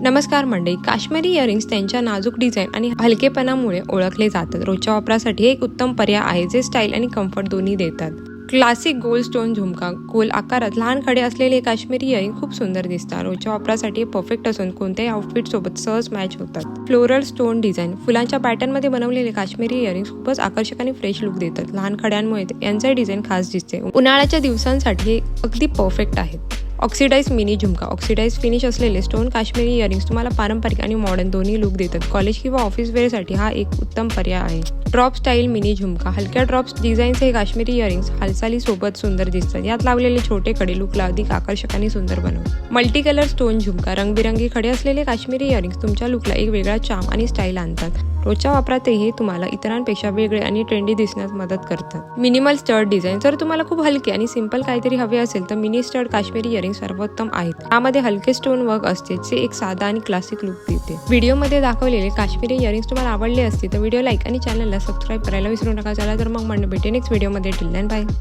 नमस्कार मंडळी, काश्मीरी इयरिंग्स त्यांच्या नाजूक डिझाईन आणि हलकेपणामुळे ओळखले जातात. रोजच्या वापरासाठी एक उत्तम पर्याय आहे जे स्टाईल आणि कम्फर्ट दोन्ही देतात. क्लासिक गोल्ड स्टोन झुमका गोल आकारात लहान खडे असलेले काश्मीरी इयरिंग खूप सुंदर दिसतात. रोजच्या वापरासाठी परफेक्ट असून कोणत्याही आउटफिट सोबत सहज मॅच होतात. फ्लोरल स्टोन डिझाईन फुलांच्या पॅटर्नमध्ये बनवलेले काश्मीरी इयरिंग्स खूपच आकर्षक आणि फ्रेश लुक देतात. लहान खड्यांमुळे यांचे डिझाईन खास दिसते. उन्हाळ्याच्या दिवसांसाठी हे अगदी परफेक्ट आहेत. ऑक्सिडाइज मिनी झुमका ऑक्सिडाइज फिनिश असलेले स्टोन काश्मीरी इयरिंग्स तुम्हाला पारंपरिक आणि मॉडर्न दोन्ही लुक देतात. कॉलेज किंवा ऑफिस वेअरसाठी हा एक उत्तम पर्याय आहे. ड्रॉप स्टाईल मिनी झुमका हलक्या ड्रॉप्स डिझाईन्स हे काश्मीरी इयरिंग्स हालचालीसोबत सुंदर दिसतात. यात लावलेले छोटे खडे लुकला अधिक आकर्षक आणि सुंदर बनवतात. मल्टी कलर स्टोन झुमका रंगबिरंगी खडे असलेले काश्मीरी इयरिंग्स तुमच्या लुकला एक वेगळा चार्म आणि स्टाईल आणतात. रोजच्या वापरातही हे तुम्हाला इतरांपेक्षा वेगळे आणि ट्रेंडी दिसण्यास मदत करतात. मिनिमल स्टड डिझाईन जर तुम्हाला खूप हलके आणि सिंपल काहीतरी हवे असेल तर मिनी स्टड काश्मीरी इयरिंग सर्वोत्तम आहेत. यामध्ये हलके स्टोन वर्क असते जे एक साधा आणि क्लासिक लुक देते. व्हिडिओमध्ये दाखवलेले काश्मीरी इयरिंग्स तुम्हाला आवडले असतील तर व्हिडिओ लाईक आणि चॅनलला सबस्क्राईब करायला विसरू नका. चला तर मग भेटेन नेक्स्ट व्हिडिओमध्ये. Till then bye.